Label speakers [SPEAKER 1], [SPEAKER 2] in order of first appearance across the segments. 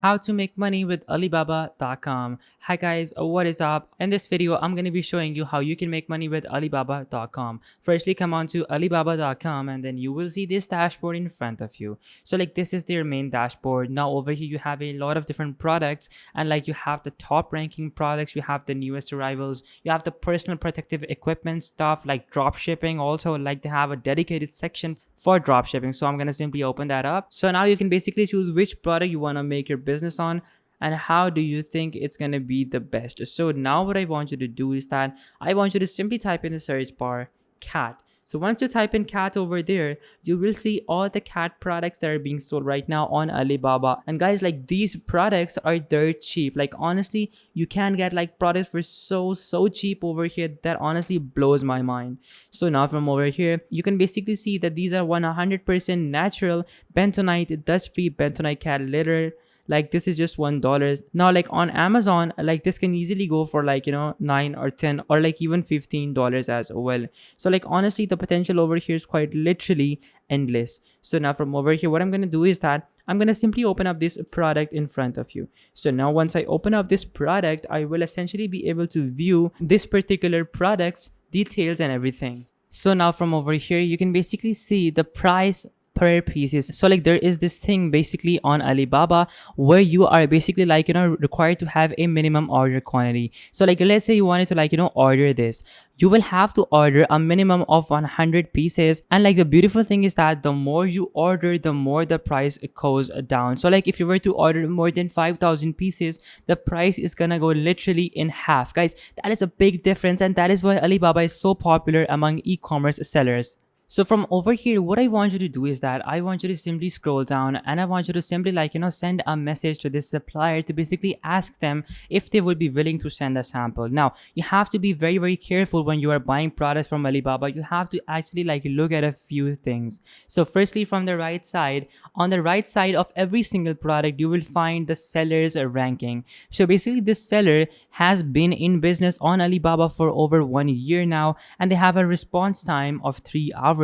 [SPEAKER 1] How to make money with Alibaba.com. Hi guys, what is up? In this video, I'm going to be showing you how you can make money with Alibaba.com. Firstly, come on to Alibaba.com and then you will see this dashboard in front of you. So like this is their main dashboard. Now over here, you have a lot of different products and like you have the top ranking products, you have the newest arrivals, you have the personal protective equipment stuff like drop shipping. Also like they have a dedicated section for drop shipping. So I'm going to simply open that up. So now you can basically choose which product you want to make your business on and how do you think it's going to be the best. So now what I want you to do is that I want you to simply type in the search bar cat. So once you type in cat over there, you will see all the cat products that are being sold right now on Alibaba. And guys, like these products are dirt cheap. Like honestly, you can get like products for so cheap over here that honestly blows my mind. So now from over here, you can basically see that these are 100% natural bentonite dust-free bentonite cat litter. Like this is just $1 now. Like on Amazon, like this can easily go for like 9 or 10 or like even $15 as well. So like honestly, the potential over here is quite literally endless. So now from over here, what I'm going to do is that I'm going to simply open up this product in front of you. So now once I open up this product, I will essentially be able to view this particular product's details and everything. So now from over here, you can basically see the price per pieces. So like there is this thing basically on Alibaba where you are basically like required to have a minimum order quantity. So like let's say you wanted to like order this, you will have to order a minimum of 100 pieces. And like the beautiful thing is that the more you order, the more the price goes down. So like if you were to order more than 5,000 pieces, the price is gonna go literally in half. Guys, that is a big difference, and that is why Alibaba is so popular among e-commerce sellers. So from over here, what I want you to do is that I want you to simply scroll down and I want you to simply like, send a message to this supplier to basically ask them if they would be willing to send a sample. Now, you have to be very careful when you are buying products from Alibaba. You have to actually like look at a few things. So firstly, from the right side, on the right side of every single product, you will find the seller's ranking. So basically this seller has been in business on Alibaba for over 1 year now, and they have a response time of 3 hours.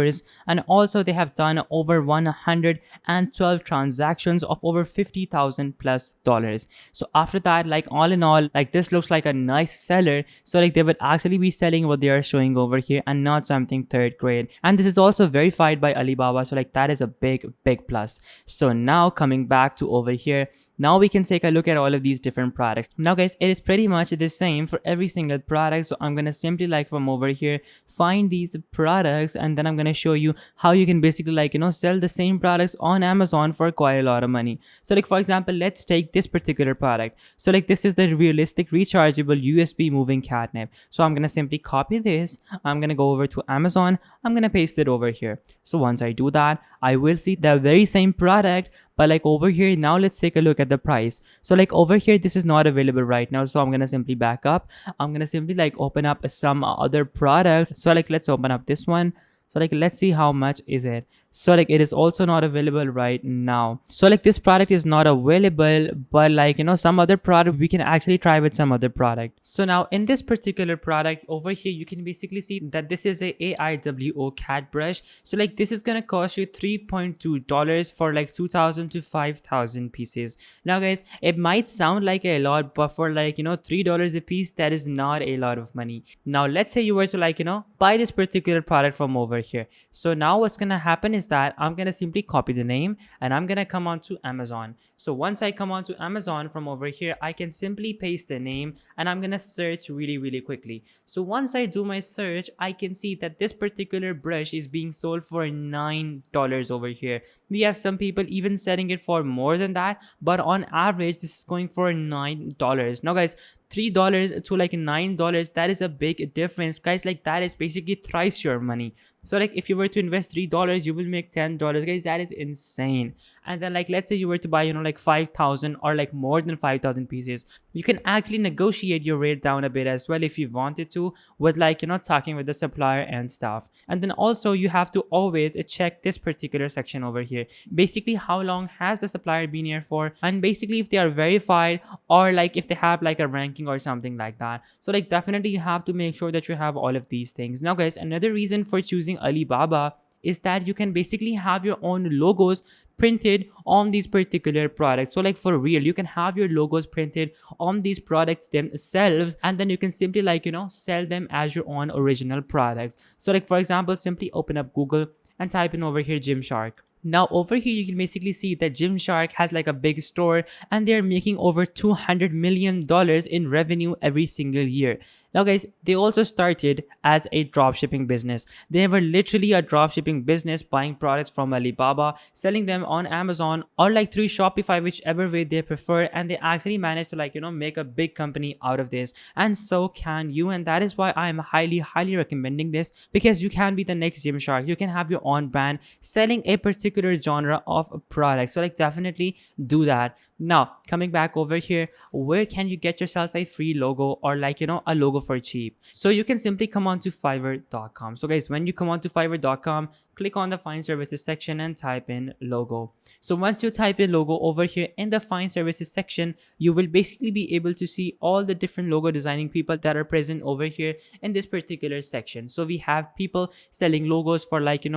[SPEAKER 1] And also they have done over 112 transactions of over $50,000 plus. So after that, like all in all, like this looks like a nice seller. So like they would actually be selling what they are showing over here and not something third grade. And this is also verified by Alibaba. So like that is a big plus. So now coming back to over here, now we can take a look at all of these different products. Now guys, it is pretty much the same for every single product. So I'm going to simply like from over here, find these products, and then I'm going to show you how you can basically like, sell the same products on Amazon for quite a lot of money. So like for example, let's take this particular product. So like this is the realistic rechargeable USB moving catnip. So I'm going to simply copy this. I'm going to go over to Amazon. I'm going to paste it over here. So once I do that, I will see the very same product, but like over here, now let's take a look at the price. So like over here, this is not available right now. So I'm going to simply back up. I'm going to simply like open up some other products. So like let's open up this one. So like let's see how much is it. So like it is also not available right now. So like this product is not available, but like some other product we can actually try with some other product. So now in this particular product over here, you can basically see that this is a AIWO cat brush. So like this is gonna cost you $3.2 for like 2,000 to 5,000 pieces. Now guys, it might sound like a lot, but for like $3 a piece, that is not a lot of money. Now let's say you were to like buy this particular product from over here. So now what's gonna happen is that I'm gonna simply copy the name and I'm gonna come on to Amazon. So once I come on to Amazon from over here, I can simply paste the name and I'm gonna search really quickly. So once I do my search, I can see that this particular brush is being sold for $9 over here. We have some people even selling it for more than that, but on average this is going for $9. Now guys, $3 to like $9, that is a big difference, guys. Like that is basically thrice your money. So like if you were to invest $3, you will make $10, guys. That is insane. And then like let's say you were to buy like 5,000 or like more than 5,000 pieces, you can actually negotiate your rate down a bit as well if you wanted to, with like talking with the supplier and stuff. And then also you have to always check this particular section over here, basically how long has the supplier been here for, and basically if they are verified or like if they have like a ranking or something like that. So like definitely you have to make sure that you have all of these things. Now guys, another reason for choosing Alibaba is that you can basically have your own logos printed on these particular products. So like for real, you can have your logos printed on these products themselves, and then you can simply sell them as your own original products. So like for example, simply open up Google and type in over here Gymshark. Now over here you can basically see that Gymshark has like a big store, and they're making over $200 million in revenue every single year. Now guys, they also started as a dropshipping business. They were literally a dropshipping business, buying products from Alibaba, selling them on Amazon or like through Shopify, whichever way they prefer, and they actually managed to make a big company out of this. And so can you, and that is why I'm highly recommending this, because you can be the next Gymshark. You can have your own brand selling a particular genre of a product. So like definitely do that. Now coming back over here, where can you get yourself a free logo or a logo for cheap? So you can simply come on to Fiverr.com. So guys, when you come on to Fiverr.com, click on the find services section and type in logo. So once you type in logo over here in the find services section, you will basically be able to see all the different logo designing people that are present over here in this particular section. So we have people selling logos for $20,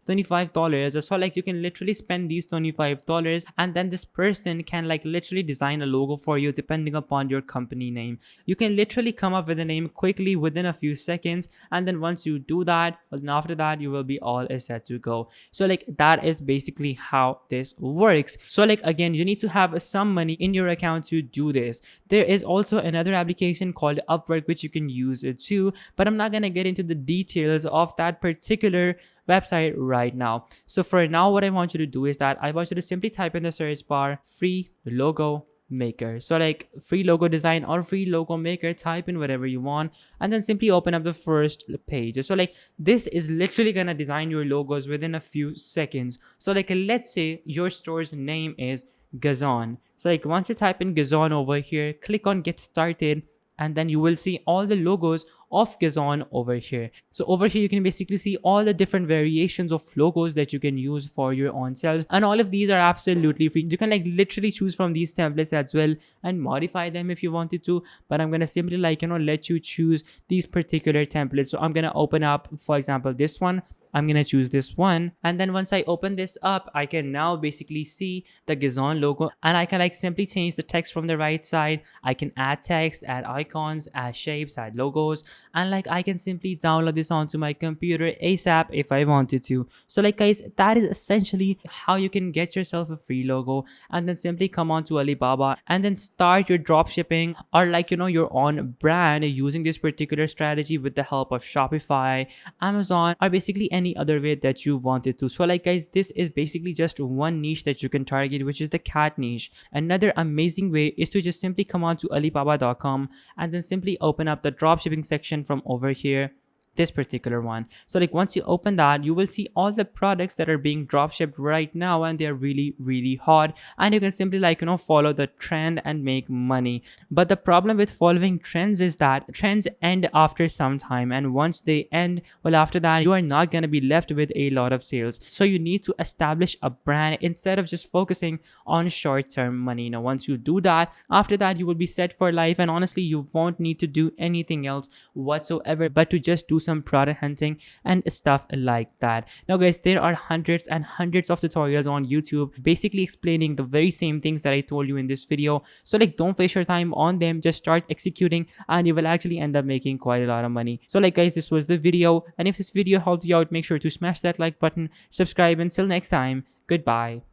[SPEAKER 1] $25, or so. Like you can literally spend these $25, and then this person can literally design a logo for you depending upon your company name. You can literally come up with a name quickly within a few seconds, and then once you do that, then after that you will be all set to go. So that is basically how this works. So again, you need to have some money in your account to do this. There is also another application called Upwork which you can use it too, but I'm not gonna get into the details of that particular website right now. So for now, what I want you to do is that I want you to simply type in the search bar free logo maker. So free logo design or free logo maker, type in whatever you want, and then simply open up the first page. So this is literally gonna design your logos within a few seconds. So let's say your store's name is Gazon. So once you type in Gazon over here, click on get started, and then you will see all the logos of Gazon over here. So over here you can basically see all the different variations of logos that you can use for your own sales, and all of these are absolutely free. You can literally choose from these templates as well and modify them if you wanted to, but I'm gonna simply let you choose these particular templates. So I'm gonna open up, for example, this one. I'm gonna choose this one, and then once I open this up, I can now basically see the Gazon logo, and I can simply change the text from the right side. I can add text, add icons, add shapes, add logos, and I can simply download this onto my computer ASAP if I wanted to. So guys, that is essentially how you can get yourself a free logo, and then simply come on to Alibaba and then start your drop shipping or your own brand using this particular strategy with the help of Shopify, Amazon, or basically any other way that you wanted to. So guys, this is basically just one niche that you can target, which is the cat niche. Another amazing way is to just simply come on to Alibaba.com and then simply open up the dropshipping section from over here, this particular one. So once you open that, you will see all the products that are being dropshipped right now, and they're really hot, and you can simply follow the trend and make money. But the problem with following trends is that trends end after some time, and once they end, well, after that you are not going to be left with a lot of sales. So you need to establish a brand instead of just focusing on short-term money. Now once you do that, after that you will be set for life, and honestly you won't need to do anything else whatsoever but to just do some product hunting and stuff like that. Now guys, there are hundreds and hundreds of tutorials on YouTube basically explaining the very same things that I told you in this video. So don't waste your time on them, just start executing, and you will actually end up making quite a lot of money. So guys, this was the video, and if this video helped you out, make sure to smash that like button, subscribe. Until next time, goodbye.